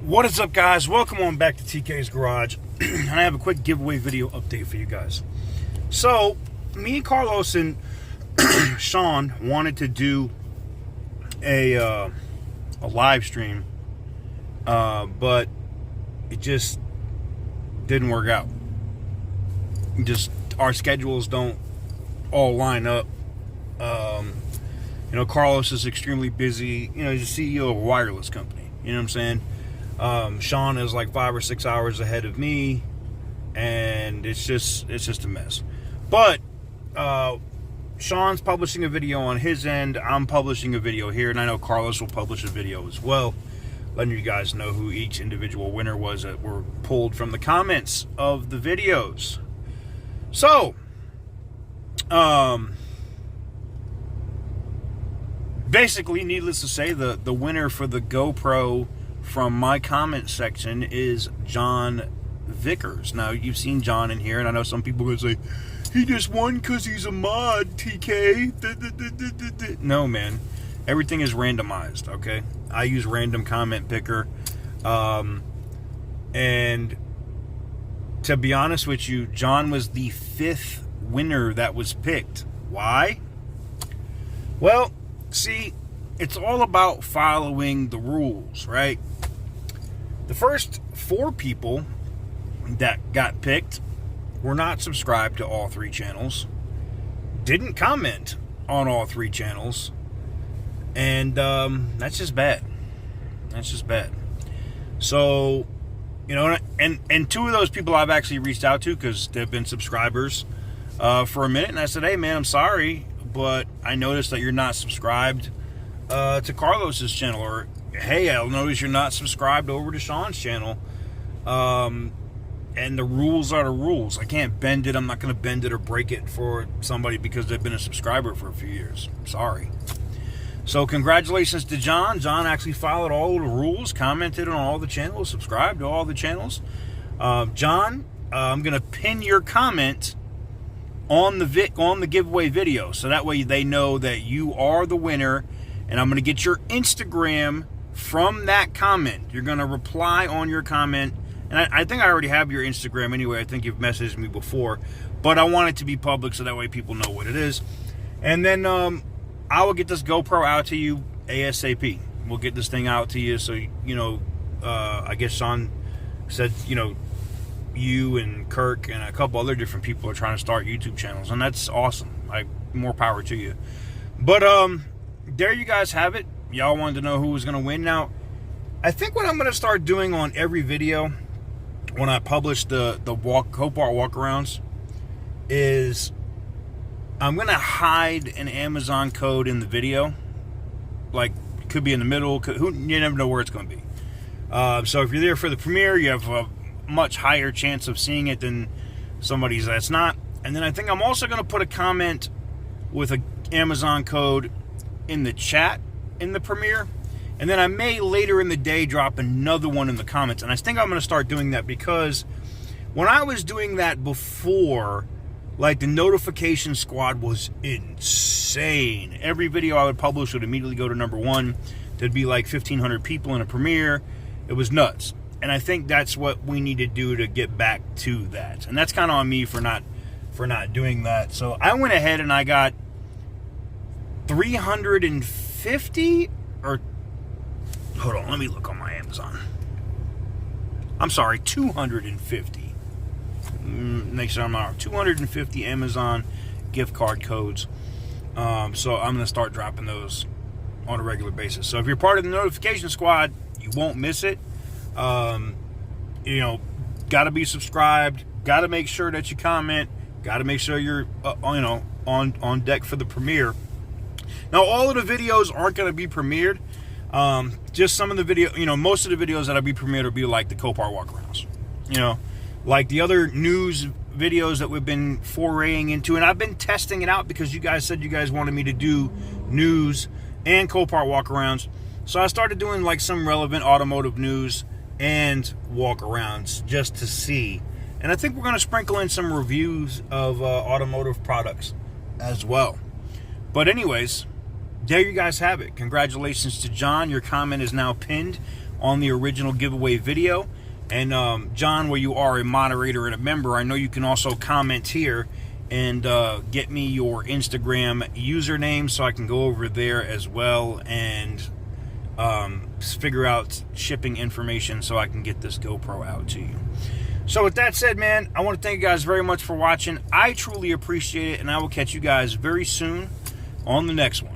What is up, guys? Welcome on back to TK's Garage. And I have a quick giveaway video update for you guys. So, me, Carlos, and Sean wanted to do a live stream, but it just didn't work out. Just our schedules don't all line up. Carlos is extremely busy. He's the CEO of a wireless company. You know what I'm saying? Sean is like 5 or 6 hours ahead of me, and it's just a mess. But Sean's publishing a video on his end. I'm publishing a video here, and I know Carlos will publish a video as well, letting you guys know who each individual winner was that were pulled from the comments of the videos. So, basically, needless to say, the winner for the GoPro from my comment section is John Vickers. Now, you've seen John in here, and I know some people are going to say, he just won because he's a mod, TK. No, man. Everything is randomized, okay? I use random comment picker. And to be honest with you, John was the 5th winner that was picked. Why? Well, see, it's all about following the rules, right? The first 4 people that got picked were not subscribed to all 3 channels, didn't comment on all 3 channels, and that's just bad. That's just bad. So, and 2 of those people I've actually reached out to because they've been subscribers for a minute, and I said, hey, man, I'm sorry, but I noticed that you're not subscribed to Carlos's channel, or hey, I'll notice you're not subscribed over to Sean's channel. And the rules are the rules. I can't bend it. I'm not going to bend it or break it for somebody because they've been a subscriber for a few years. Sorry. So congratulations to John. John actually followed all the rules, commented on all the channels, subscribed to all the channels. John, I'm going to pin your comment on the giveaway video, so that way they know that you are the winner, and I'm going to get your Instagram from that comment. You're going to reply on your comment, and I think I already have your Instagram anyway. I think you've messaged me before, but I want it to be public so that way people know what it is. And then I will get this GoPro out to you ASAP. We'll get this thing out to you, so I guess Sean said you and Kirk and a couple other different people are trying to start YouTube channels, and that's awesome. More power to you. But there you guys have it. Y'all wanted to know who was going to win. Now, I think what I'm going to start doing on every video when I publish the Copart walkarounds is I'm going to hide an Amazon code in the video. Like, could be in the middle. You never know where it's going to be. So if you're there for the premiere, you have a much higher chance of seeing it than somebody's that's not. And then I think I'm also going to put a comment with an Amazon code in the chat in the premiere, and then I may later in the day drop another one in the comments. And I think I'm going to start doing that because when I was doing that before, like, the notification squad was insane. Every video I would publish would immediately go to number 1. There'd be like 1,500 people in a premiere. It was nuts. And I think that's what we need to do to get back to that. And that's kind of on me for not doing that. So I went ahead and I got 350 or hold on, let me look on my Amazon. I'm sorry, 250. Make sure I'm not 250 Amazon gift card codes. So I'm going to start dropping those on a regular basis. So if you're part of the notification squad, you won't miss it. Got to be subscribed, got to make sure that you comment, got to make sure you're on deck for the premiere. Now, all of the videos aren't going to be premiered. Just some of the video, most of the videos that'll be premiered will be like the Copart walkarounds, like the other news videos that we've been foraying into. And I've been testing it out because you guys said you guys wanted me to do news and Copart walkarounds. So I started doing like some relevant automotive news and walkarounds just to see. And I think we're going to sprinkle in some reviews of automotive products as well. But anyways, there you guys have it. Congratulations to John. Your comment is now pinned on the original giveaway video. And John, where you are a moderator and a member, I know you can also comment here and get me your Instagram username so I can go over there as well and figure out shipping information so I can get this GoPro out to you. So with that said, man, I want to thank you guys very much for watching. I truly appreciate it, and I will catch you guys very soon on the next one.